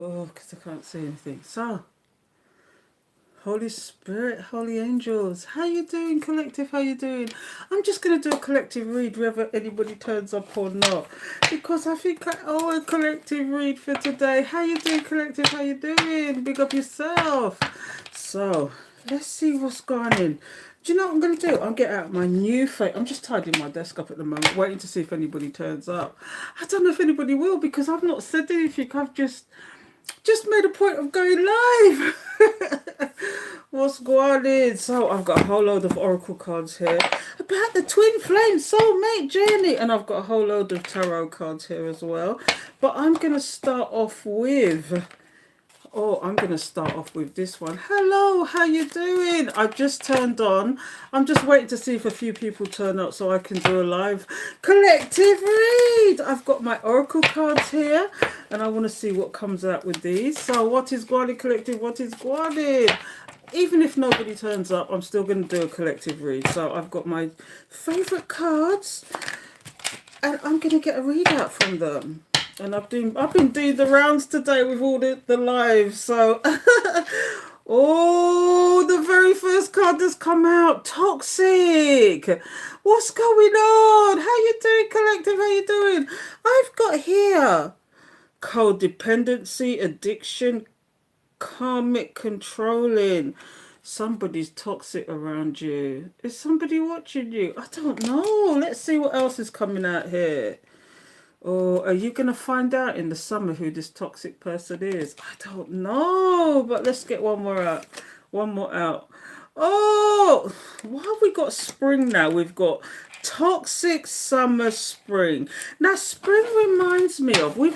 Oh, because I can't see anything. So, Holy Spirit, Holy Angels, how you doing, collective? How you doing? I'm just gonna do a collective read, whether anybody turns up or not, because I think I owe a collective read for today. How you doing, collective? How you doing? Big up yourself. So, let's see what's going on. Do you know what I'm going to do? I'll get out my new face. I'm just tidying my desk up at the moment, waiting to see if anybody turns up. I don't know if anybody will because I've not said anything. I've just made a point of going live. What's going on? So I've got a whole load of oracle cards here about the twin flame soulmate journey, and I've got a whole load of tarot cards here as well. But I'm going to start off with this one. Hello, how you doing? I've just turned on. I'm just waiting to see if a few people turn up so I can do a live collective read. I've got my oracle cards here and I want to see what comes out with these. So what is Guardian Collective? What is Guardian? Even if nobody turns up, I'm still going to do a collective read. So I've got my favourite cards and I'm going to get a readout from them. And I've been doing the rounds today with all the lives. So, oh, the very first card that's come out, toxic. What's going on? How you doing, collective? How you doing? I've got here codependency, addiction, karmic, controlling. Somebody's toxic around you. Is somebody watching you? I don't know. Let's see what else is coming out here. Or are you going to find out in the summer who this toxic person is? I don't know. But let's get one more out. One more out. Oh, why have we got spring now? We've got toxic summer spring. Now, spring reminds me of, we're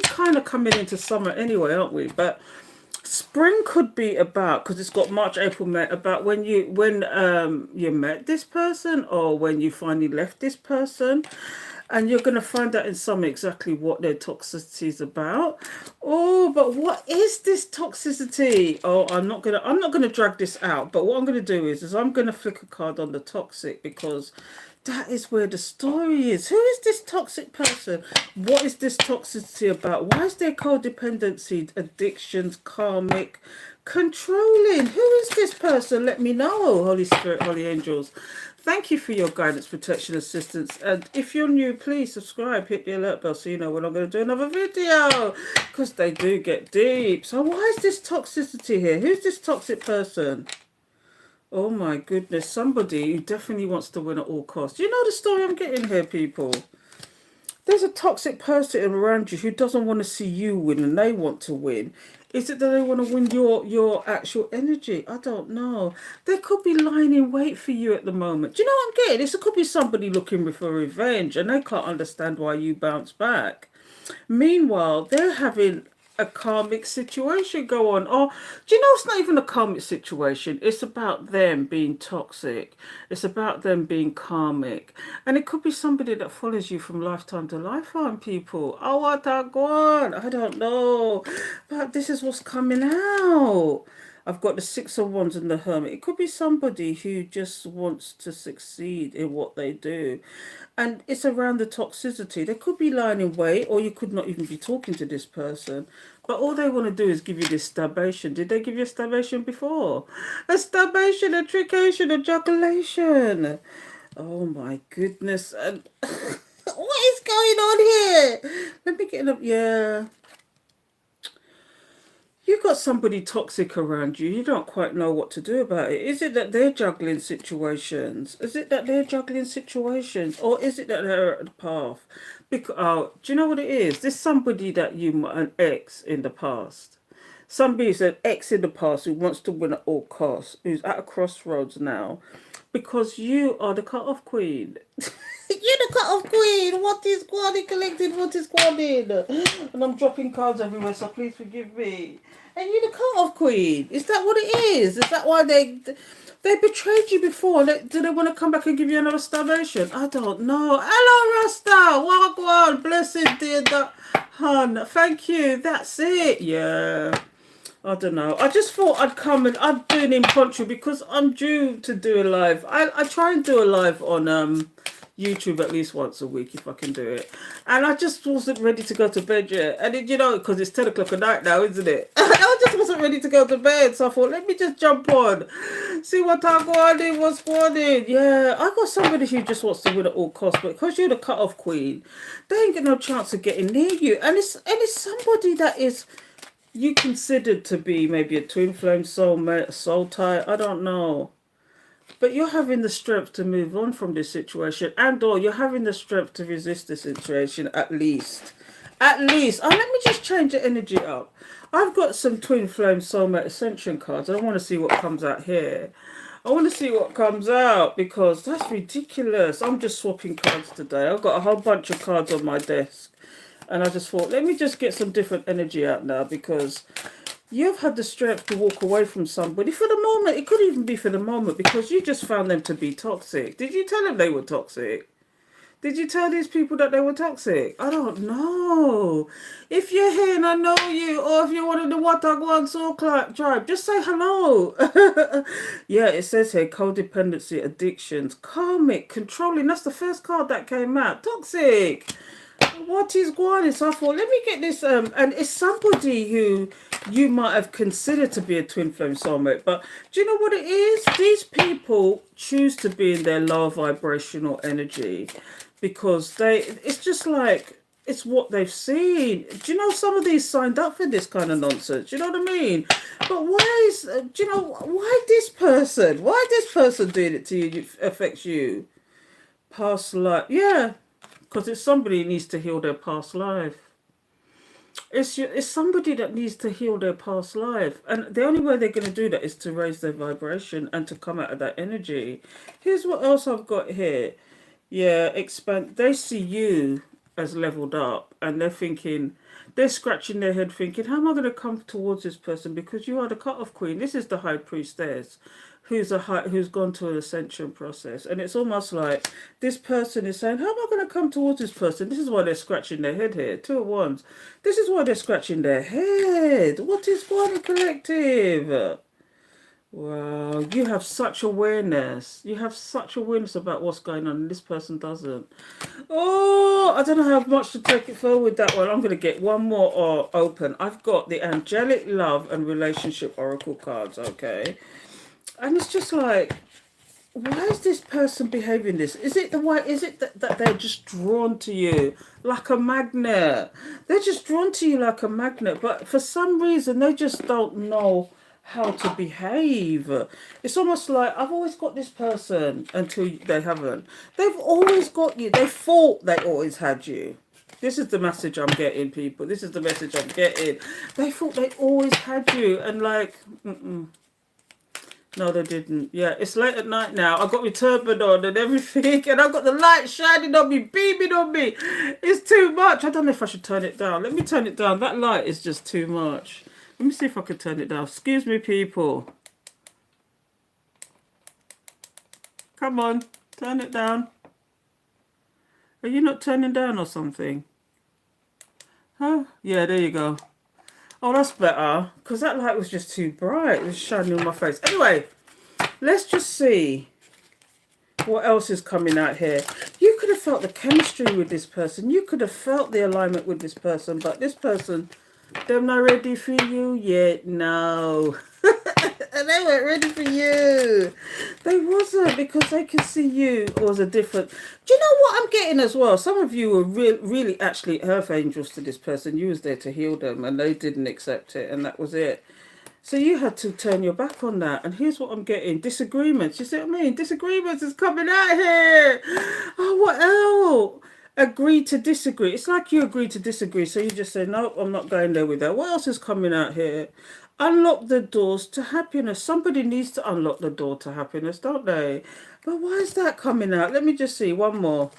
kind of coming into summer anyway, aren't we? But spring could be about, because it's got March, April, May, about when you met this person or when you finally left this person. And you're going to find out in summer exactly what their toxicity is about. Oh, but what is this toxicity? Oh, I'm not gonna drag this out. But what I'm going to do is I'm going to flick a card on the toxic, because that is where the story is. Who is this toxic person? What is this toxicity about? Why is there codependency, addictions, karmic, controlling? Who is this person? Let me know, Holy Spirit, Holy Angels. Thank you for your guidance, protection, assistance. And if you're new, please subscribe, hit the alert bell so you know when I'm going to do another video. Because they do get deep. So why is this toxicity here? Who's this toxic person? Oh my goodness, somebody who definitely wants to win at all costs. You know the story I'm getting here, people? There's a toxic person around you who doesn't want to see you win and they want to win. Is it that they want to win your actual energy? I don't know. They could be lying in wait for you at the moment. Do you know what I'm getting? This could be somebody looking for revenge and they can't understand why you bounce back. Meanwhile, they're having a karmic situation go on. Or do you know it's not even a karmic situation? It's about them being toxic. It's about them being karmic. And it could be somebody that follows you from lifetime to lifetime, people. Oh, what a gwan. I don't know. But this is what's coming out. I've got the Six of Wands and the Hermit. It could be somebody who just wants to succeed in what they do. And it's around the toxicity. They could be lying in wait, or you could not even be talking to this person. But all they want to do is give you this stabation. Did they give you a stabation before? A stabation, a trickation, a jugulation. Oh my goodness. And what is going on here? Let me get up. Yeah. You've got somebody toxic around you. You don't quite know what to do about it. Is it that they're juggling situations? Is it that they're juggling situations? Or is it that they're at the path? Because, do you know what it is? There's somebody that an ex in the past. Somebody's an ex in the past who wants to win at all costs, who's at a crossroads now. Because you are the cut-off queen. You're the cut-off queen. What is Guardian collected? What is Guardian? And I'm dropping cards everywhere, so please forgive me. And you're the cut-off queen. Is that what it is? Is that why they betrayed you before? Do they want to come back and give you another starvation? I don't know. Hello, Rasta. Wagwan. Blessed dear hun. Thank you. That's it. Yeah. I don't know. I just thought I'd come and I'd do an impromptu because I'm due to do a live. I try and do a live on YouTube at least once a week if I can do it. And I just wasn't ready to go to bed yet. And it, you know, because it's 10 o'clock at night now, isn't it? I just wasn't ready to go to bed. So I thought, let me just jump on. See what I'm going in, what's going in. Yeah, I got somebody who just wants to win at all costs. But because you're the cut-off queen, they ain't get no chance of getting near you. And it's somebody that is you considered to be maybe a twin flame soulmate, a soul tie. I don't know. But you're having the strength to move on from this situation, and or you're having the strength to resist the situation at least. At least. Oh, let me just change the energy up. I've got some twin flame soulmate ascension cards. I want to see what comes out here. I want to see what comes out because that's ridiculous. I'm just swapping cards today. I've got a whole bunch of cards on my desk. And I just thought, let me just get some different energy out now because you've had the strength to walk away from somebody for the moment. It could even be for the moment because you just found them to be toxic. Did you tell them they were toxic? Did you tell these people that they were toxic? I don't know. If you're here and I know you, or if you're one of the Watagwan Soul tribe, just say hello. Yeah, it says here, codependency, addictions, karmic, controlling. That's the first card that came out. Toxic. What is gwan? So I thought, let me get this, and it's somebody who you might have considered to be a twin flame soulmate, but do you know what it is? These people choose to be in their low vibrational energy because it's just like, it's what they've seen. Do you know some of these signed up for this kind of nonsense? Do you know what I mean? But do you know, why this person? Why this person doing it to you affects you? Past life, yeah. Because it's somebody who needs to heal their past life. It's somebody that needs to heal their past life. And the only way they're going to do that is to raise their vibration and to come out of that energy. Here's what else I've got here. Yeah, expand. They see you as leveled up and they're scratching their head thinking, how am I going to come towards this person? Because you are the cut-off queen. This is the high priestess who's gone to an ascension process. And it's almost like this person is saying, how am I going to come towards this person? This is why they're scratching their head here. 2 at once. This is why they're scratching their head. What is Guardian Collective? Wow, you have such awareness. You have such awareness about what's going on, and this person doesn't. Oh, I don't know how much to take it forward with that one. I'm going to get one more open. I've got the Angelic Love and Relationship Oracle cards, okay? And it's just like, why is this person behaving this? Is it that they're just drawn to you like a magnet? They're just drawn to you like a magnet, but for some reason they just don't know how to behave. It's almost like I've always got this person until they haven't. They've always got you. They thought they always had you. This is the message I'm getting, people. This is the message I'm getting. They thought they always had you, and like, no, they didn't. Yeah, it's late at night now. I've got my turban on and everything, and I've got the light shining on me, beaming on me. It's too much. I don't know if I should turn it down. Let me turn it down. That light is just too much. Let me see if I can turn it down. Excuse me, people. Come on, turn it down. Are you not turning down or something? Huh? Yeah, there you go. Oh, that's better. Because that light was just too bright. It was shining on my face. Anyway, let's just see what else is coming out here. You could have felt the chemistry with this person. You could have felt the alignment with this person. But this person, they're not ready for you yet. No. And they weren't ready for you. They wasn't, because they could see you as a different. Do you know what I'm getting as well? Some of you were really actually earth angels to this person. You was there to heal them and they didn't accept it, and that was it. So you had to turn your back on that. And here's what I'm getting. Disagreements. You see what I mean? Disagreements is coming out here. Oh, what else? Agree to disagree. It's like you agree to disagree. So you just say, no, I'm not going there with that. What else is coming out here? Unlock the doors to happiness. Somebody needs to unlock the door to happiness, don't they? But why is that coming out? Let me just see. One more.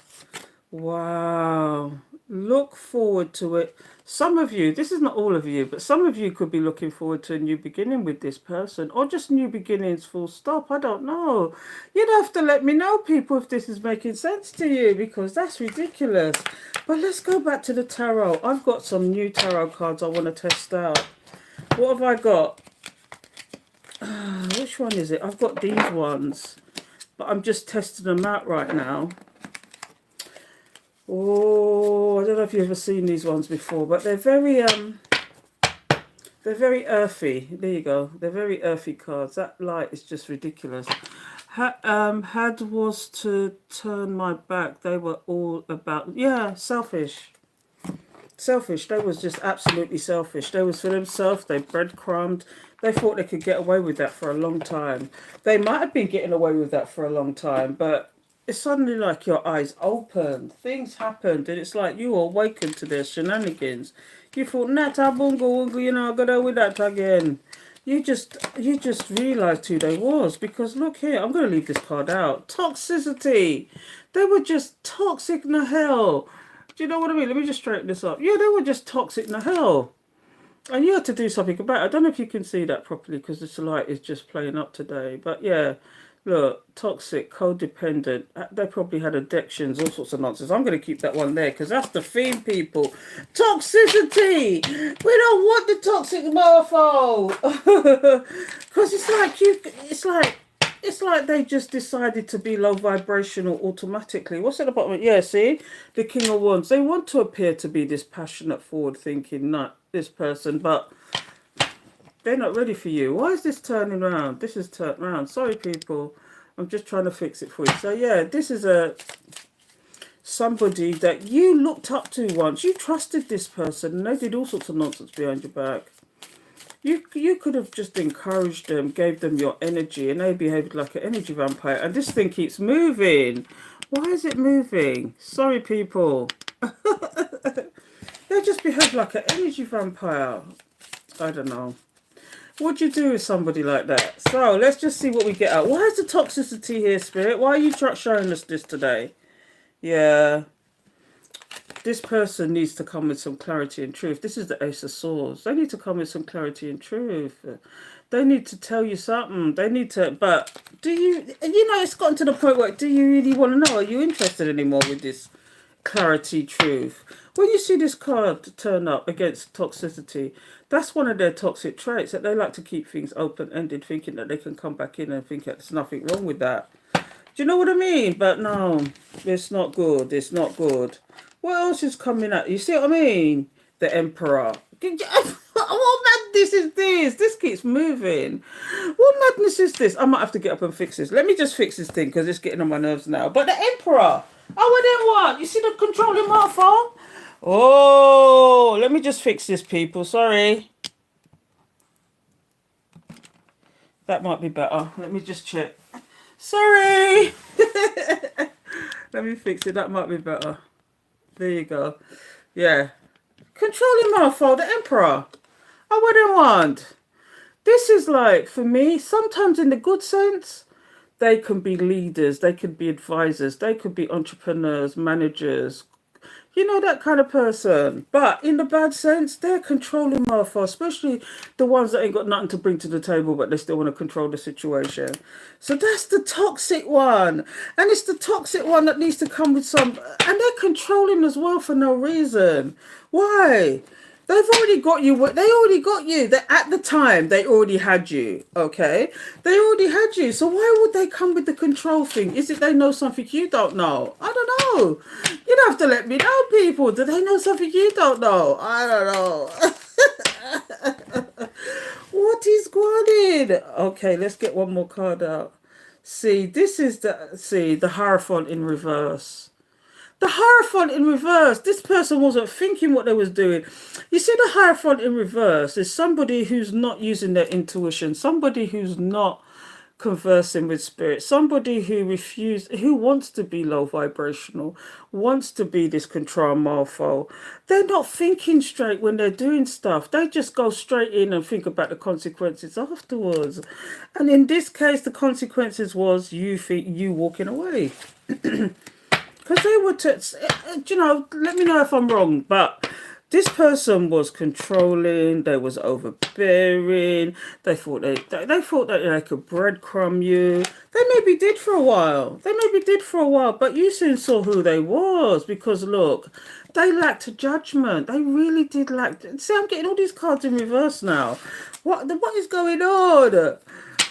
Wow. Look forward to it. Some of you, this is not all of you, but some of you could be looking forward to a new beginning with this person, or just new beginnings full stop. I don't know. You'd have to let me know, people, if this is making sense to you, because that's ridiculous. But let's go back to the tarot. I've got some new tarot cards I want to test out. What have I got? Which one is it? I've got these ones, but I'm just testing them out right now. Oh, I don't know if you've ever seen these ones before, but they're very earthy. There you go. They're very earthy cards. That light is just ridiculous. Had was to turn my back. They were all about, yeah, selfish. Selfish. They was just absolutely selfish. They was for themselves. They breadcrumbed. They thought they could get away with that for a long time. They might have been getting away with that for a long time, but it's suddenly like your eyes opened. Things happened, and it's like you awakened to their shenanigans. You thought, Nata bungo wungo, you know, I gotta with that again. You just realised who they was, because look here, I'm gonna leave this card out. Toxicity. They were just toxic in the hell. Do you know what I mean? Let me just straighten this up. Yeah, they were just toxic in the hell. And you had to do something about it. I don't know if you can see that properly because this light is just playing up today. But yeah, look, toxic, codependent. They probably had addictions, all sorts of nonsense. I'm going to keep that one there because that's the theme, people. Toxicity. We don't want the toxic mofo. Because it's like they just decided to be low vibrational automatically. What's at the bottom? Yeah, see? The King of Wands. They want to appear to be this passionate, forward-thinking, not this person, but they're not ready for you. Why is this turning around? This is turned around. Sorry, people. I'm just trying to fix it for you. So, yeah, this is somebody that you looked up to once. You trusted this person, and they did all sorts of nonsense behind your back. You could have just encouraged them, gave them your energy, and they behaved like an energy vampire. And this thing keeps moving. Why is it moving? Sorry, people. They just behave like an energy vampire. I don't know. What do you do with somebody like that? So let's just see what we get out. Why is the toxicity here, Spirit? Why are you showing us this today? Yeah. This person needs to come with some clarity and truth. This is the Ace of Swords. They need to come with some clarity and truth. They need to tell you something. They need to, but do you know, it's gotten to the point where, do you really want to know? Are you interested anymore with this clarity, truth? When you see this card turn up against toxicity, that's one of their toxic traits, that they like to keep things open-ended, thinking that they can come back in and think that there's nothing wrong with that. Do you know what I mean? But no, it's not good. It's not good. What else is coming up? You see what I mean? The Emperor. What madness is this? This keeps moving. What madness is this? I might have to get up and fix this. Let me just fix this thing because it's getting on my nerves now. But the Emperor. Oh, and then what? You see the controlling motherfucker? Oh, let me just fix this, people. Sorry. That might be better. Let me just check. Sorry. Let me fix it. That might be better. There you go. Yeah. Controlling motherfucker, the Emperor. I wouldn't want. This is like, for me, sometimes in the good sense, they can be leaders, they could be advisors, they could be entrepreneurs, managers, you know, that kind of person. But in the bad sense, they're controlling motherfuckers, especially the ones that ain't got nothing to bring to the table, but they still want to control the situation. So that's the toxic one. And it's the toxic one that needs to come with some... And they're controlling as well for no reason. Why? They've already got you. They already got you. At the time, they already had you. Okay? They already had you. So why would they come with the control thing? Is it they know something you don't know? I don't know. You'd have to let me know, people. Do they know something you don't know? I don't know. What is going on? Okay, let's get one more card out. See, this is the Hierophant in reverse. The Hierophant in reverse. This person wasn't thinking what they was doing. You see, the Hierophant in reverse is somebody who's not using their intuition, somebody who's not conversing with spirit, somebody who wants to be low vibrational, wants to be this control morpho. They're not thinking straight when they're doing stuff. They just go straight in and think about the consequences afterwards. And in this case, the consequences was you walking away. Because they were, you know, let me know if I'm wrong, but this person was controlling, they was overbearing, they thought that they could breadcrumb you. They maybe did for a while. But you soon saw who they was, because look, they lacked judgment. They really did lack. See, I'm getting all these cards in reverse now. What is going on?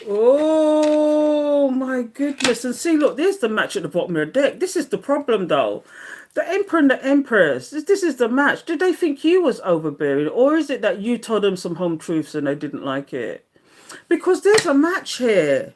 Oh my goodness. And see, look, there's the match at the bottom of the deck. This is the problem though. The emperor and the empress. This is the match. Did they think you was overbearing, or is it that you told them some home truths and they didn't like it? Because there's a match here.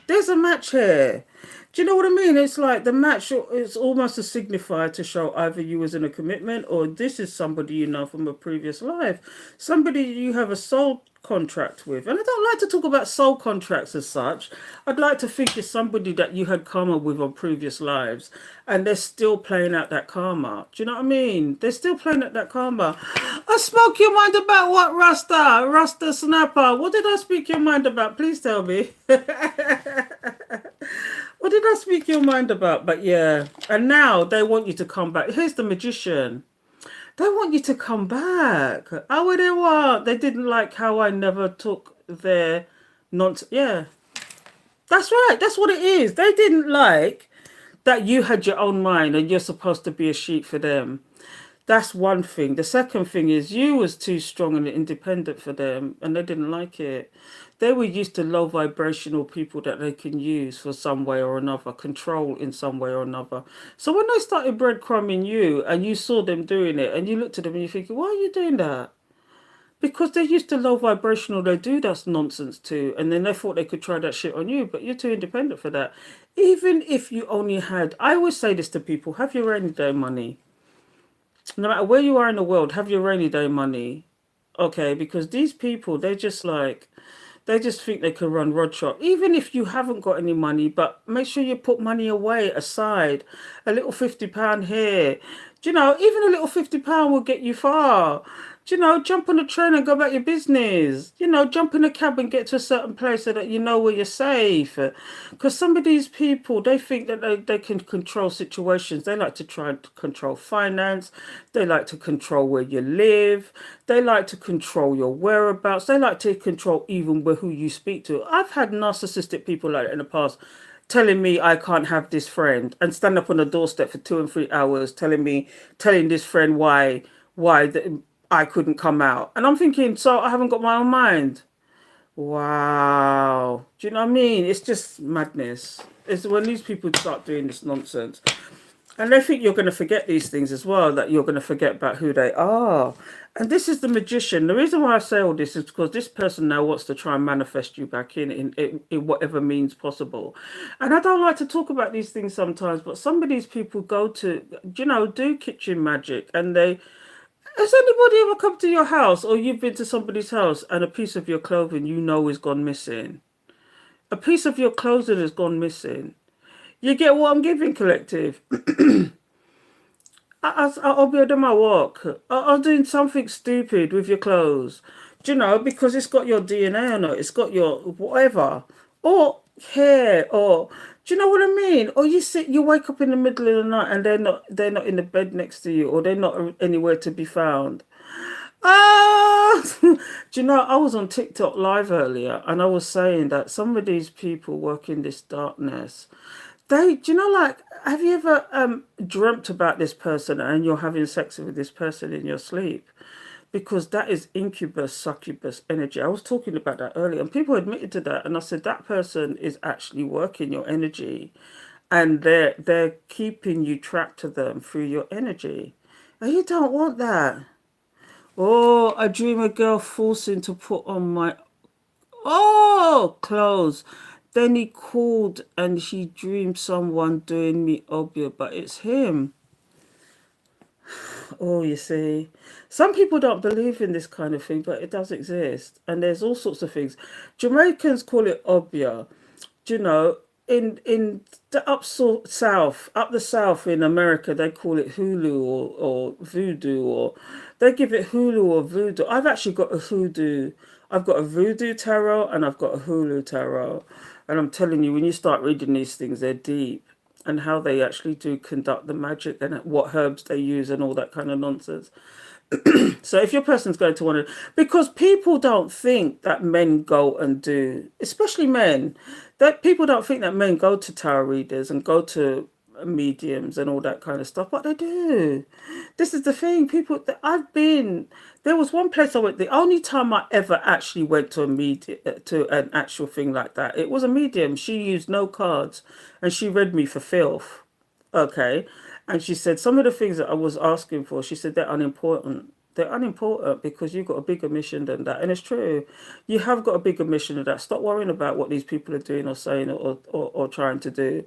There's a match here. Do you know what I mean? It's like the match is almost a signifier to show either you was in a commitment or this is somebody you know from a previous life. Somebody you have a soul contract with. And I don't like to talk about soul contracts as such. I'd like to think it's somebody that you had karma with on previous lives and they're still playing out that karma. Do you know what I mean? They're still playing out that karma. I spoke your mind about what, Rasta? Rasta Snapper. What did I speak your mind about? Please tell me. What did I speak your mind about? But yeah, and now they want you to come back. Here's the magician. They want you to come back. Oh, what they want. They didn't like how I never took their nonsense. Yeah, that's right. That's what it is. They didn't like that you had your own mind and you're supposed to be a sheep for them. That's one thing. The second thing is you was too strong and independent for them and they didn't like it. They were used to low vibrational people that they can use for some way or another, control in some way or another. So when they started breadcrumbing you and you saw them doing it and you looked at them and you're thinking, why are you doing that? Because they're used to low vibrational, they do that nonsense too. And then they thought they could try that shit on you, but you're too independent for that. Even if you only had, I always say this to people, have your rainy day money. No matter where you are in the world, have your rainy day money. Okay, because these people, they're just like, they just think they can run shop. Even if you haven't got any money, but make sure you put money away aside. A little £50 here. Do you know, even a little £50 will get you far. Do you know, jump on a train and go about your business. You know, jump in a cab and get to a certain place so that you know where you're safe. Because some of these people, they think that they can control situations. They like to try and control finance. They like to control where you live. They like to control your whereabouts. They like to control even who you speak to. I've had narcissistic people like that in the past telling me I can't have this friend and stand up on the doorstep for 2 and 3 hours telling this friend why I couldn't come out. And I'm thinking, so I haven't got my own mind. Wow. Do you know what I mean? It's just madness. It's when these people start doing this nonsense. And they think you're going to forget these things as well, that you're going to forget about who they are. And this is the magician. The reason why I say all this is because this person now wants to try and manifest you back in whatever means possible. And I don't like to talk about these things sometimes, but some of these people go to, do kitchen magic and they, has anybody ever come to your house or you've been to somebody's house and a piece of your clothing is gone missing? A piece of your clothing has gone missing. You get what I'm giving, collective? I'll be doing my work. I'll doing something stupid with your clothes. Do you know, because it's got your DNA on it. It's got your whatever. Or hair. Or, do you know what I mean? Or you wake up in the middle of the night and they're not in the bed next to you or they're not anywhere to be found. Ah, do you know, I was on TikTok live earlier and I was saying that some of these people work in this darkness. Do you know, like, have you ever dreamt about this person and you're having sex with this person in your sleep? Because that is incubus, succubus energy. I was talking about that earlier and people admitted to that. And I said, that person is actually working your energy and they're keeping you trapped to them through your energy. And you don't want that. Oh, I dream a girl forcing to put on my clothes. Then he called and she dreamed someone doing me obia, but it's him. Oh, you see. Some people don't believe in this kind of thing, but it does exist. And there's all sorts of things. Jamaicans call it obia. Do you know, in the up the south in America, they call it hulu or voodoo, or they give it hulu or voodoo. I've actually got a hoodoo. I've got a voodoo tarot and I've got a hulu tarot. And I'm telling you, when you start reading these things, they're deep. And how they actually do conduct the magic and what herbs they use and all that kind of nonsense. So if your person's going to want to, because people don't think that men go and do, especially men, that people don't think that men go to tarot readers and go to mediums and all that kind of stuff, but they do. This is the thing, people, there was one place I went, the only time I ever actually went to to an actual thing like that, it was a medium. She used no cards and she read me for filth. Okay. And she said some of the things that I was asking for, she said they're unimportant. They're unimportant because you've got a bigger mission than that. And it's true. You have got a bigger mission than that. Stop worrying about what these people are doing or saying or trying to do.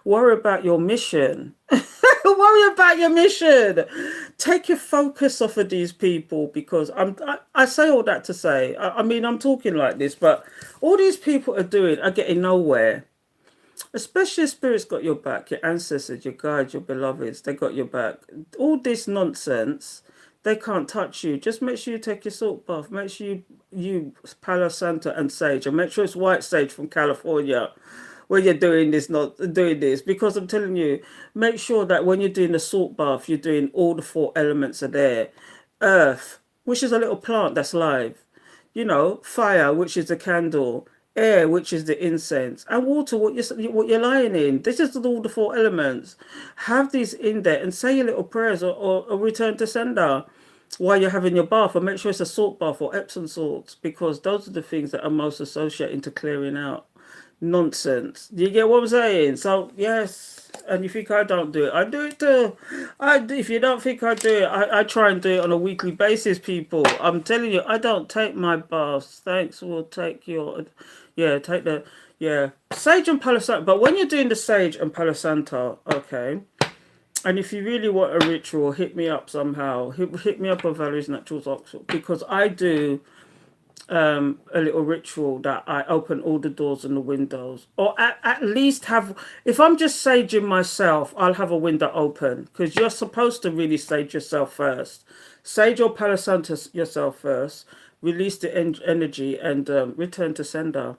Worry about your mission. Worry about your mission. Take your focus off of these people because I say all that to say, I mean, I'm talking like this, but all these people are getting nowhere. Especially if spirit's got your back, your ancestors, your guides, your beloveds, they got your back. All this nonsense, they can't touch you. Just make sure you take your salt bath. Make sure you Palo Santo and sage, and make sure it's white sage from California when you're doing this, not doing this. Because I'm telling you, make sure that when you're doing the salt bath, you're doing all the four elements are there. Earth, which is a little plant that's live. Fire, which is the candle, air, which is the incense, and water, what you're lying in. This is all the four elements. Have these in there and say your little prayers or return to sender while you're having your bath, and make sure it's a salt bath or Epsom salts because those are the things that are most associated to clearing out nonsense. Do you get what I'm saying? So yes, and you think I don't do it, I do it too. If you don't think I do it, I try and do it on a weekly basis, people. I'm telling you, I don't take my baths. Thanks will take your, yeah, take the, yeah, sage and Palo Santo. But when you're doing the sage and Palo Santo, okay, and if you really want a ritual, hit me up somehow. Hit me up on Valerie's Naturals Oxford because I do a little ritual that I open all the doors and the windows, or at least have. If I'm just saging myself, I'll have a window open because you're supposed to really sage yourself first. Sage or Palo Santo yourself first. Release the energy and return to sender.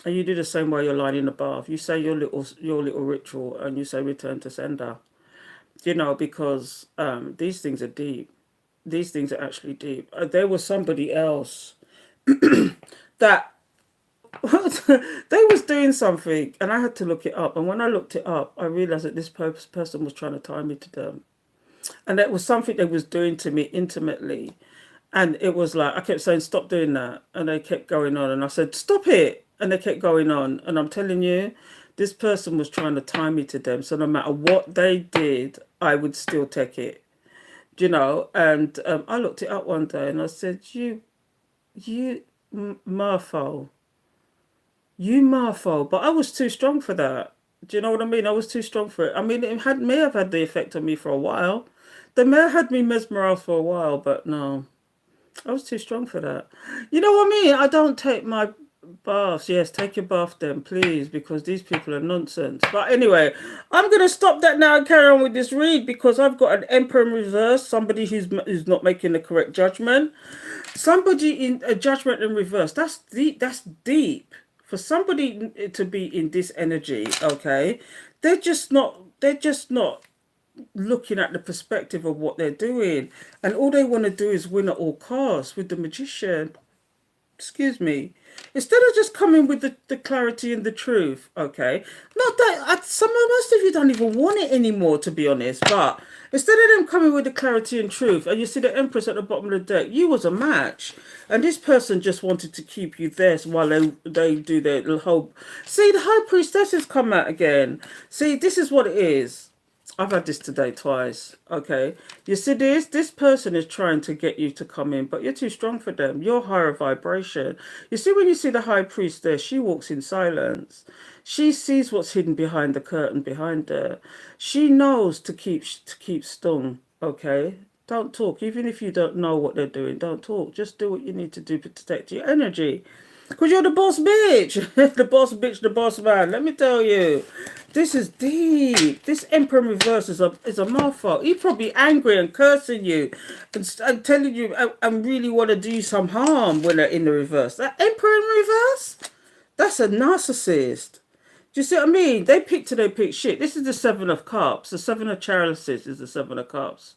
And you do the same while you're lying in the bath. You say your little ritual and you say return to sender. Because these things are deep. These things are actually deep. There was somebody else that they was doing something and I had to look it up, and when I looked it up I realized that this person was trying to tie me to them, and that was something they was doing to me intimately, and it was like I kept saying stop doing that and they kept going on, and I said stop it and they kept going on, and I'm telling you this person was trying to tie me to them, so no matter what they did I would still take it, and I looked it up one day and I said you Marfo, but I was too strong for that. Do you know what I mean? I was too strong for it. I mean, may have had the effect on me for a while. They may have had me mesmerized for a while, but no, I was too strong for that. You know what I mean? I don't take my baths. Yes, take your bath then, please, because these people are nonsense. But anyway, I'm going to stop that now and carry on with this read because I've got an emperor in reverse, somebody who's not making the correct judgment. Somebody in a judgment in reverse. That's deep. That's deep. For somebody to be in this energy, okay, they're just not. They're just not looking at the perspective of what they're doing, and all they want to do is win at all costs with the magician. Excuse me. Instead of just coming with the clarity and the truth, okay? Not that most of you don't even want it anymore, to be honest. But instead of them coming with the clarity and truth, and you see the Empress at the bottom of the deck, you was a match, and this person just wanted to keep you there while they do their whole. See, the High Priestess has come out again. See, this is what it is. I've had this today twice. Okay. You see this person is trying to get you to come in, but you're too strong for them. You're higher vibration. You see, when you see the High Priestess, she walks in silence. She sees what's hidden behind the curtain behind her. She knows to keep stung. Okay. Don't talk. Even if you don't know what they're doing, don't talk. Just do what you need to do to protect your energy. Because you're the boss bitch. The boss bitch, the boss man. Let me tell you. This is deep. This Emperor in reverse is a motherfucker. He's probably angry and cursing you and telling you and really want to do some harm when they're in the reverse. That Emperor in reverse? That's a narcissist. Do you see what I mean? They pick shit. This is the Seven of Cups. The Seven of Chalices is the Seven of Cups.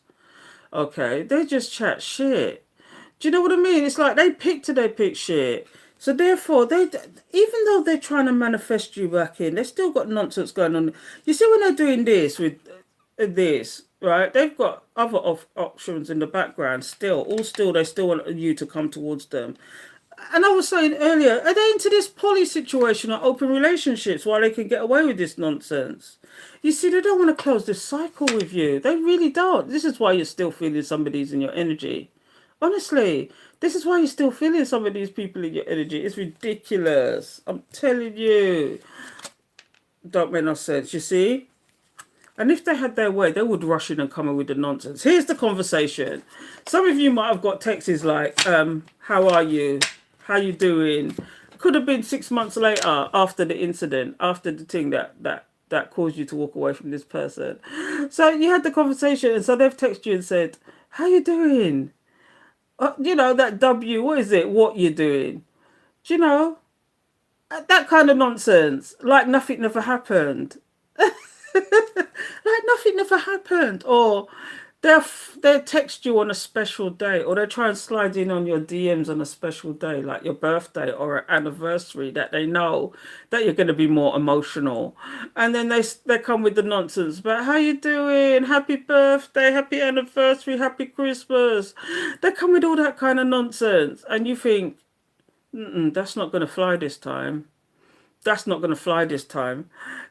Okay? They just chat shit. Do you know what I mean? It's like they pick shit. So therefore, even though they're trying to manifest you back in, they've still got nonsense going on. You see, when they're doing this with this, right? They've got other options in the background still. They still want you to come towards them. And I was saying earlier, are they into this poly situation or open relationships while they can get away with this nonsense? You see, they don't want to close this cycle with you. They really don't. This is why you're still feeling some of these in your energy. Honestly, this is why you're still feeling some of these people in your energy. It's ridiculous. I'm telling you. Don't make no sense, you see? And if they had their way, they would rush in and come in with the nonsense. Here's the conversation. Some of you might have got texts like, how are you? How you doing? Could have been 6 months later after the incident, after the thing that caused you to walk away from this person. So you had the conversation, and so they've texted you and said, how you doing? You know, that W, what is it? What you doing? Do you know? That kind of nonsense. Like nothing never happened. Like nothing never happened. Or they'll text you on a special day, or they try and slide in on your DMs on a special day, like your birthday or an anniversary, that they know that you're going to be more emotional, and then they come with the nonsense. But how you doing? Happy birthday, happy anniversary, happy Christmas. They come with all that kind of nonsense, and you think, that's not going to fly this time. That's not going to fly this time.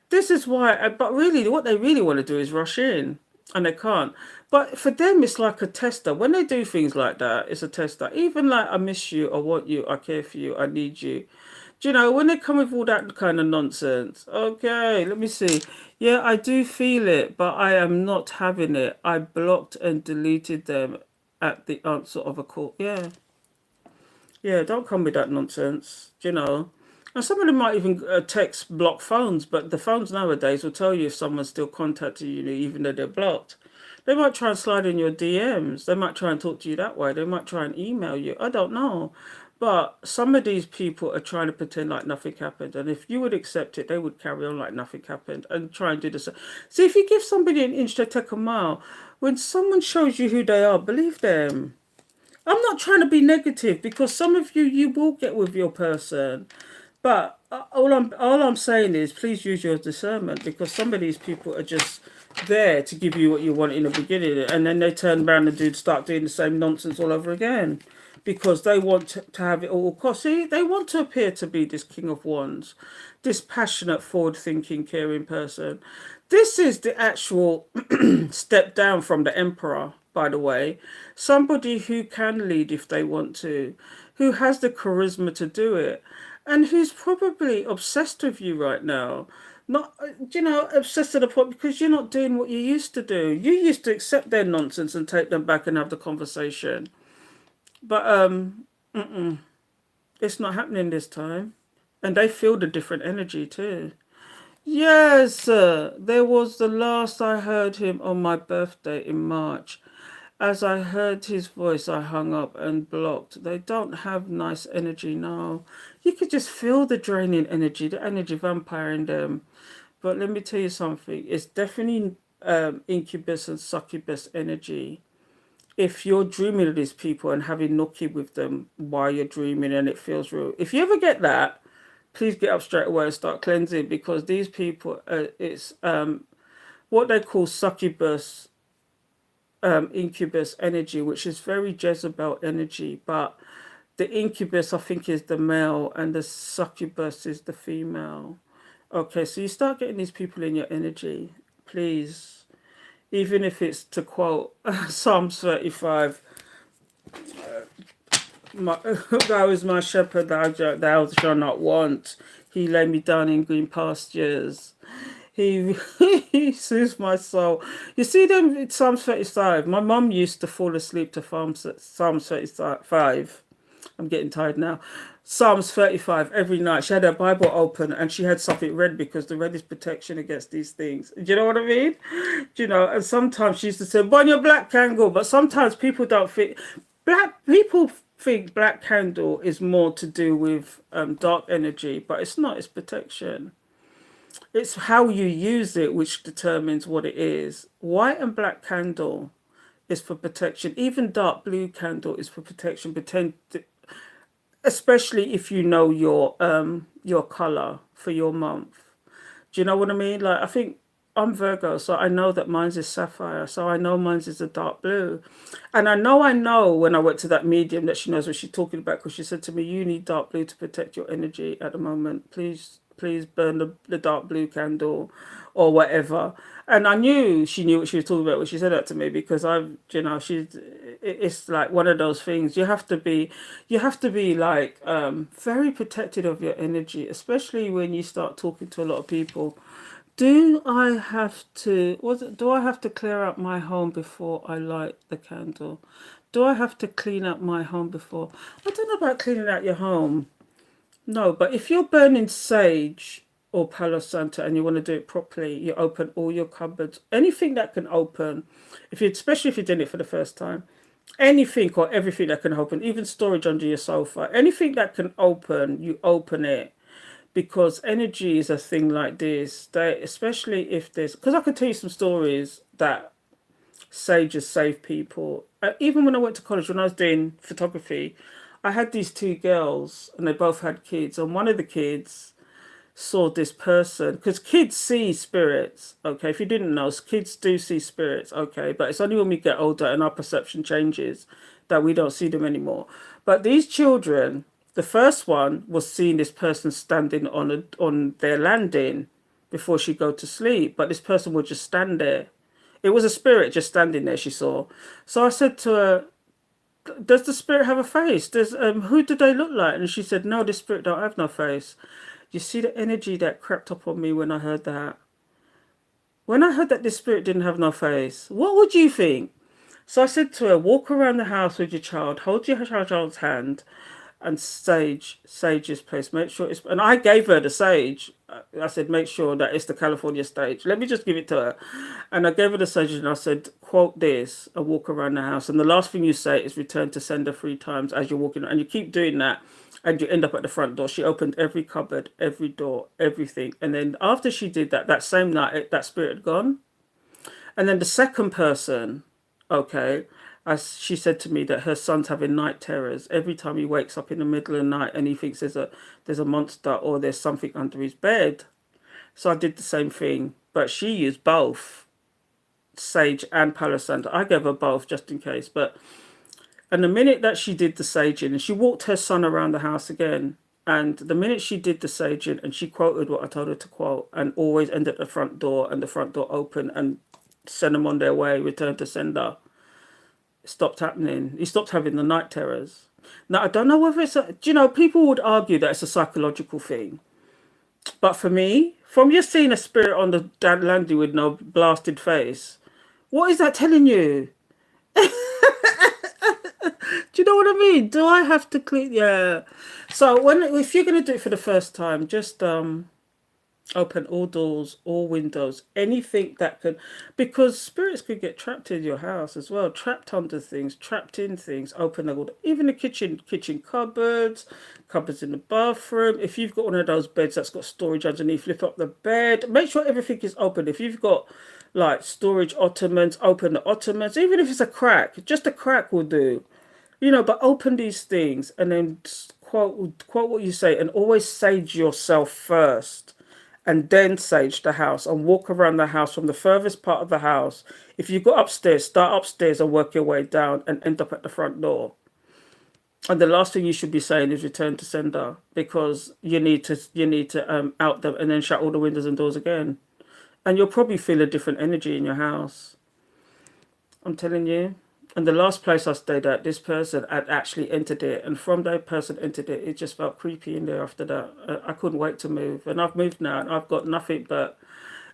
This is why, but really, what they really want to do is rush in, and they can't. But for them, it's like a tester. When they do things like that, it's a tester. Even like, I miss you, I want you, I care for you, I need you. Do you know, when they come with all that kind of nonsense, okay, let me see. Yeah, I do feel it, but I am not having it. I blocked and deleted them at the answer of a call. Yeah, yeah, don't come with that nonsense, do you know. And some of them might even text block phones, but the phones nowadays will tell you if someone's still contacting you, even though they're blocked. They might try and slide in your DMs. They might try and talk to you that way. They might try and email you. I don't know. But some of these people are trying to pretend like nothing happened. And if you would accept it, they would carry on like nothing happened and try and do the same. See, if you give somebody an inch, they take a mile. When someone shows you who they are, believe them. I'm not trying to be negative, because some of you will get with your person. But all I'm saying is, please use your discernment, because some of these people are just there to give you what you want in the beginning, and then they turn around and start doing the same nonsense all over again, because they want to have it all cost. See, they want to appear to be this King of Wands, this passionate, forward-thinking, caring person. This is the actual step down from the Emperor, by the way. Somebody who can lead if they want to, who has the charisma to do it, and who's probably obsessed with you right now. Not, obsessed to the point because you're not doing what you used to do. You used to accept their nonsense and take them back and have the conversation. But it's not happening this time. And they feel the different energy too. Yes, there was the last I heard him on my birthday in March. As I heard his voice, I hung up and blocked. They don't have nice energy now. You could just feel the draining energy, the energy vampire in them. But let me tell you something. It's definitely incubus and succubus energy. If you're dreaming of these people and having nookie with them while you're dreaming and it feels real. If you ever get that, please get up straight away and start cleansing, because these people, it's what they call succubus, incubus energy, which is very Jezebel energy. But the incubus, I think, is the male, and the succubus is the female. Okay, so you start getting these people in your energy, please. Even if it's to quote Psalms 35, thou is my shepherd, thou shalt not want. He lay me down in green pastures. He he soothes my soul. You see them in Psalms 35. My mum used to fall asleep to Psalms 35. I'm getting tired now. Psalms 35 every night. She had her Bible open and she had something read, because the red is protection against these things. Do you know what I mean? Do you know? And sometimes she used to say, "Burn your black candle," but sometimes people don't think black people think black candle is more to do with dark energy, but it's not. It's protection. It's how you use it which determines what it is. White and black candle is for protection. Even dark blue candle is for protection. Especially if you know your color for your month. Do you know what I mean? Like, I think I'm Virgo, so I know that mine's is sapphire. So I know mine's is a dark blue. And I know when I went to that medium that she knows what she's talking about because she said to me, you need dark blue to protect your energy at the moment. Please burn the dark blue candle or whatever. And I knew she knew what she was talking about when she said that to me because it's like one of those things. You have to be like very protected of your energy, especially when you start talking to a lot of people. Do I have to clear out my home before I light the candle? Do I have to clean up my home before? I don't know about cleaning out your home. No, but if you're burning sage or Palo Santo and you want to do it properly, you open all your cupboards. Anything that can open, especially if you're doing it for the first time, anything or everything that can open, even storage under your sofa, anything that can open, you open it because energy is a thing like this. Especially if there's, because I could tell you some stories that sages save people. Even when I went to college, when I was doing photography, I had these two girls and they both had kids. And one of the kids saw this person because kids see spirits. Okay, if you didn't know, kids do see spirits. Okay, but it's only when we get older and our perception changes that we don't see them anymore. But these children, the first one was seeing this person standing on their landing before she go to sleep, but this person would just stand there. It was a spirit just standing there. She saw. So I said to her, "Does the spirit have a face? Does who do they look like?" And she said, "No, this spirit don't have no face." You see the energy that crept up on me when I heard that. When I heard that this spirit didn't have no face, what would you think? So I said to her, walk around the house with your child, hold your child's hand, and sage this place. Make sure it's. And I gave her the sage. I said, make sure that it's the California sage. Let me just give it to her. And I gave her the sage and I said, quote this and walk around the house. And the last thing you say is return to sender 3 times as you're walking. And you keep doing that and you end up at the front door. She opened every cupboard, every door, everything. And then after she did that, that same night, that spirit had gone. And then the second person, okay, as she said to me that her son's having night terrors every time he wakes up in the middle of the night and he thinks there's a monster or there's something under his bed. So I did the same thing, but she used both sage and Palo Santo. I gave her both just in case. But and the minute that she did the saging, and she walked her son around the house again, and the minute she did the saging and she quoted what I told her to quote, and always end at the front door and the front door open and send them on their way, return to sender. It stopped happening. He stopped having the night terrors. Now I don't know whether people would argue that it's a psychological thing, but for me, from just seeing a spirit on the landing with no blasted face, what is that telling you? Do you know what I mean? Do I have to clean? Yeah. So if you're gonna do it for the first time, just open all doors, all windows, anything that can, because spirits could get trapped in your house as well, trapped under things, trapped in things. Open all, even the kitchen cupboards in the bathroom. If you've got one of those beds that's got storage underneath, lift up the bed. Make sure everything is open. If you've got like storage ottomans, open the ottomans. Even if it's a crack, just a crack will do. But open these things and then quote what you say, and always sage yourself first and then sage the house and walk around the house from the furthest part of the house. If you go upstairs, start upstairs and work your way down and end up at the front door. And the last thing you should be saying is return to sender, because you need to out them and then shut all the windows and doors again. And you'll probably feel a different energy in your house. I'm telling you. And the last place I stayed at, this person had actually entered it. And from that person entered it, it just felt creepy in there after that. I couldn't wait to move. And I've moved now and I've got nothing but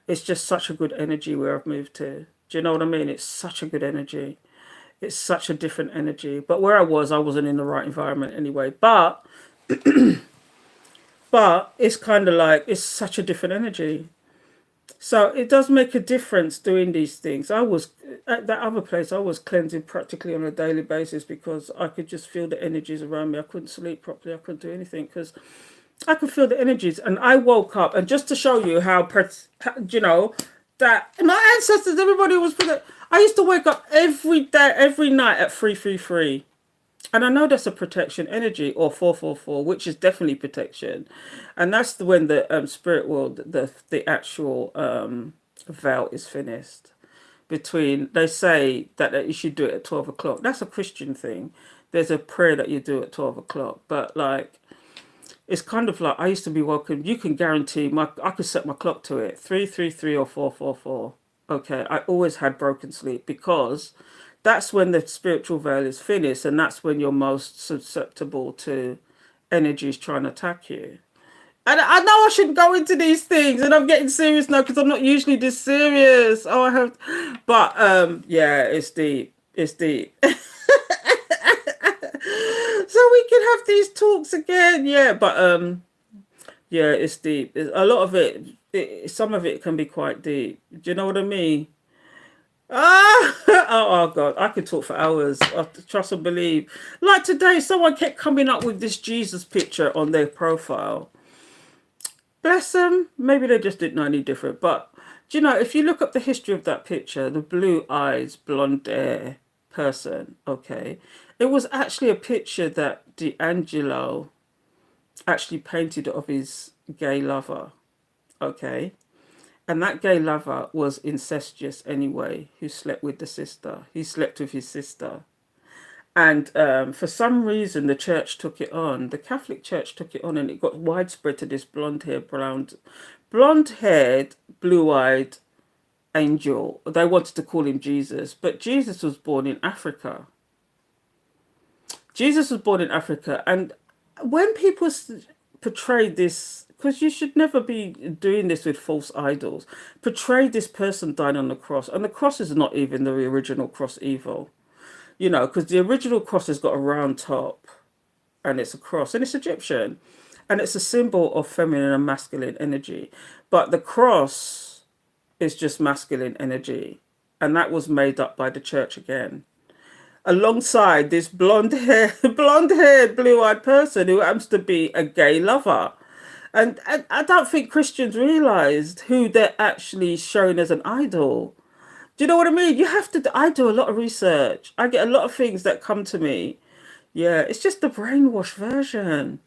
it's just such a good energy where I've moved to. Do you know what I mean? It's such a good energy. It's such a different energy. But where I wasn't in the right environment anyway. But it's kind of like, it's such a different energy. So it does make a difference doing these things. I was at that other place, I was cleansing practically on a daily basis because I could just feel the energies around me. I couldn't sleep properly. I couldn't do anything because I could feel the energies. And I woke up, and just to show you that my ancestors, everybody was I used to wake up every day, every night at 333. And I know that's a protection energy, or 444, which is definitely protection. And that's when the spirit world, the actual veil is finished. Between, they say that you should do it at 12 o'clock. That's a Christian thing. There's a prayer that you do at 12 o'clock. But like, it's kind of like, I used to be woken, you can guarantee, I could set my clock to it, 333 or 444. Okay, I always had broken sleep because that's when the spiritual veil is finished, and that's when you're most susceptible to energies trying to attack you. And I know I shouldn't go into these things, and I'm getting serious now because I'm not usually this serious. Oh, I have, but yeah, it's deep. It's deep. So we can have these talks again, yeah. But yeah, it's deep. A lot of some of it can be quite deep. Do you know what I mean? Ah, oh God, I could talk for hours. I trust and believe. Like today, someone kept coming up with this Jesus picture on their profile. Bless them. Maybe they just didn't know any different. But do you know, if you look up the history of that picture, the blue eyes, blonde hair person, okay, it was actually a picture that D'Angelo actually painted of his gay lover, okay? And that gay lover was incestuous anyway, who slept with the sister. He slept with his sister. And for some reason, the church took it on. The Catholic Church took it on, and it got widespread to this blonde-haired, blue-eyed angel. They wanted to call him Jesus, but Jesus was born in Africa. Jesus was born in Africa, and when people portray this, because you should never be doing this with false idols, portray this person dying on the cross, and the cross is not even the original cross evil. You know, because the original cross has got a round top, and it's a cross, and it's Egyptian, and it's a symbol of feminine and masculine energy. But the cross is just masculine energy, and that was made up by the church again, alongside this blonde-haired, blue-eyed person who happens to be a gay lover. And I don't think Christians realised who they're actually showing as an idol. Do you know what I mean? You have to. I do a lot of research. I get a lot of things that come to me. Yeah, it's just the brainwashed version.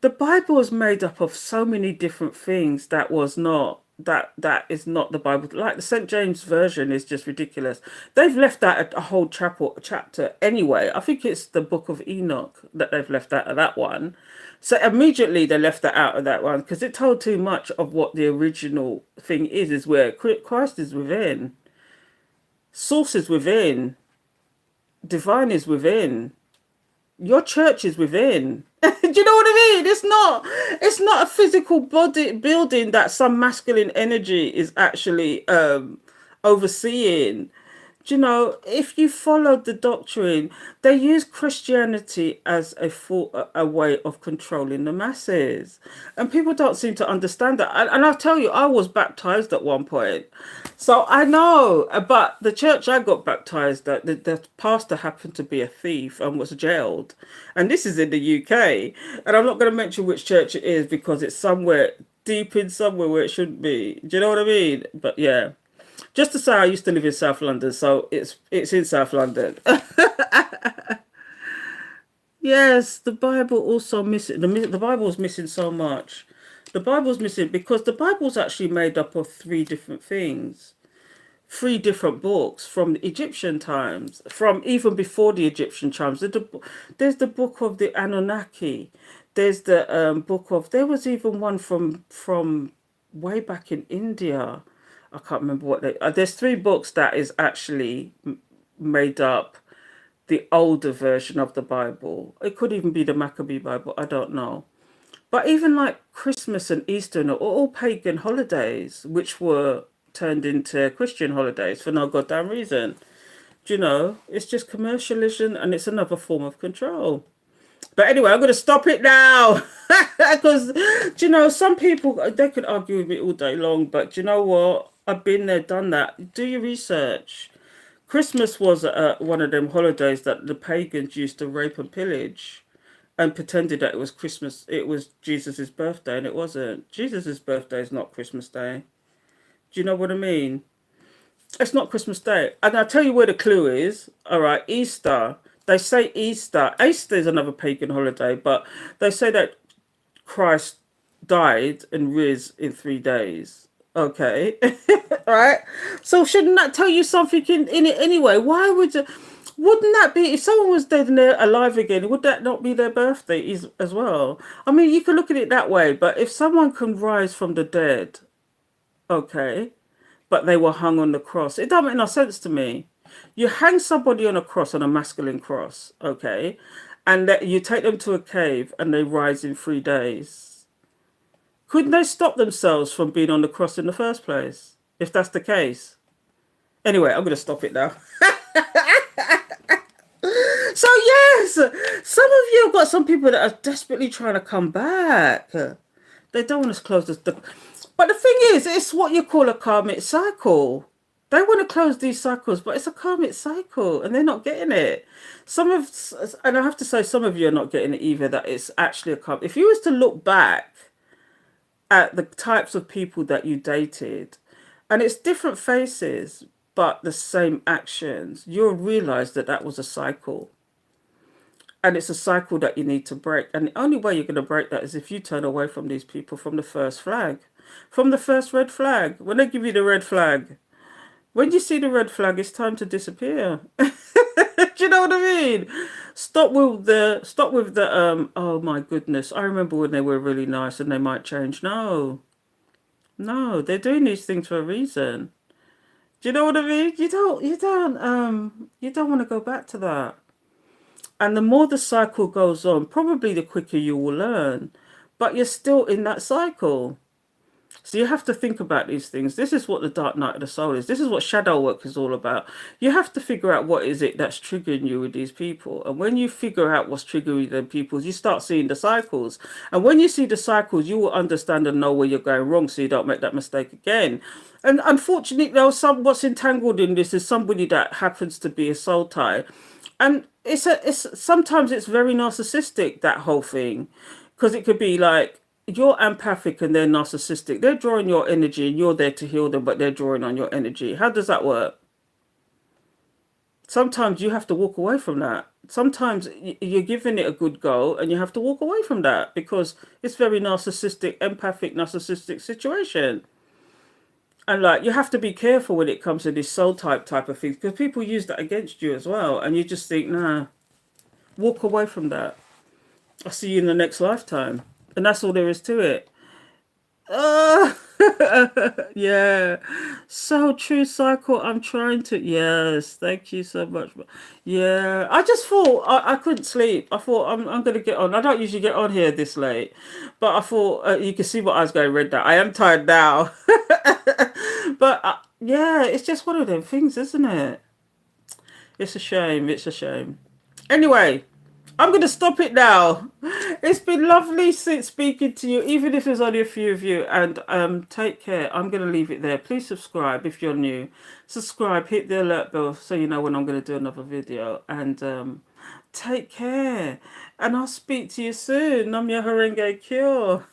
The Bible is made up of so many different things that is not the Bible. Like the St. James version is just ridiculous. They've left out a whole chapter anyway. I think it's the Book of Enoch that they've left out of that one. So immediately they left that out of that one because it told too much of what the original thing is where Christ is within, source is within, divine is within, your church is within. Do you know what I mean? It's not a physical body building that some masculine energy is actually overseeing. Do you know, if you followed the doctrine, they use Christianity as a way of controlling the masses. And people don't seem to understand that. And I'll tell you, I was baptized at one point. So I know, but the church I got baptized at, the pastor happened to be a thief and was jailed. And this is in the UK. And I'm not going to mention which church it is because it's somewhere deep in somewhere where it shouldn't be. Do you know what I mean? But yeah. Just to say, I used to live in South London, so it's in South London. Yes, the Bible also missing. The Bible's missing so much. The Bible's missing because the Bible's actually made up of three different things, three different books from the Egyptian times, from even before the Egyptian times. There's the book of the Anunnaki. There's the book of. There was even one from way back in India. I can't remember what they. There's three books that is actually made up the older version of the Bible. It could even be the Maccabee Bible. I don't know. But even like Christmas and Easter are all pagan holidays, which were turned into Christian holidays for no goddamn reason. Do you know? It's just commercialism, and it's another form of control. But anyway, I'm going to stop it now because, do you know, some people, they could argue with me all day long, but do you know what? I've been there, done that. Do your research. Christmas was one of them holidays that the pagans used to rape and pillage and pretended that it was Christmas. It was Jesus's birthday, and it wasn't. Jesus's birthday is not Christmas Day. Do you know what I mean? It's not Christmas Day. And I'll tell you where the clue is. All right, Easter. They say Easter. Easter is another pagan holiday, but they say that Christ died and rose in 3 days. Okay. Right? So shouldn't that tell you something in it anyway? Why would you, wouldn't that be, if someone was dead and they're alive again, would that not be their birthday as well? I mean, you can look at it that way, but if someone can rise from the dead, okay, but they were hung on the cross, it doesn't make no sense to me. You hang somebody on a cross, on a masculine cross, okay, and that you take them to a cave and they rise in 3 days. Couldn't they stop themselves from being on the cross in the first place? If that's the case. Anyway, I'm going to stop it now. So, yes, some of you have got some people that are desperately trying to come back. They don't want to close this. But the thing is, it's what you call a karmic cycle. They want to close these cycles, but it's a karmic cycle and they're not getting it. And I have to say, some of you are not getting it either, that it's actually a karmic. If you was to look back at the types of people that you dated, and it's different faces, but the same actions, you'll realize that that was a cycle. And it's a cycle that you need to break. And the only way you're going to break that is if you turn away from these people from the first flag, from the first red flag. When they give you the red flag, when you see the red flag, it's time to disappear. Do you know what I mean? Stop with the oh my goodness. I remember when they were really nice and they might change. No. No, they're doing these things for a reason. Do you know what I mean? You don't want to go back to that. And the more the cycle goes on, probably the quicker you will learn. But you're still in that cycle. So you have to think about these things. This is what the dark night of the soul is. This is what shadow work is all about. You have to figure out what is it that's triggering you with these people. And when you figure out what's triggering them people, you start seeing the cycles. And when you see the cycles, you will understand and know where you're going wrong so you don't make that mistake again. And unfortunately, though, what's entangled in this is somebody that happens to be a soul tie. And it's sometimes it's very narcissistic, that whole thing, because it could be like you're empathic and they're narcissistic. They're drawing your energy and you're there to heal them, but they're drawing on your energy. How does that work? Sometimes you have to walk away from that. Sometimes you're giving it a good go and you have to walk away from that because it's very narcissistic, empathic, narcissistic situation. And like you have to be careful when it comes to this soul type of things because people use that against you as well. And you just think, nah, walk away from that. I'll see you in the next lifetime. And that's all there is to it. Uh, yeah. So true, cycle. I'm trying to. Yes. Thank you so much. Yeah. I just thought I couldn't sleep. I thought I'm going to get on. I don't usually get on here this late. But I thought you can see what I was going to read that. I am tired now. But yeah, it's just one of them things, isn't it? It's a shame. It's a shame. Anyway, I'm going to stop it now. It's been lovely speaking to you, even if there's only a few of you. And take care. I'm going to leave it there. Please subscribe if you're new. Subscribe, hit the alert bell so you know when I'm going to do another video. And take care. And I'll speak to you soon. Nam Myoho Renge Kyo.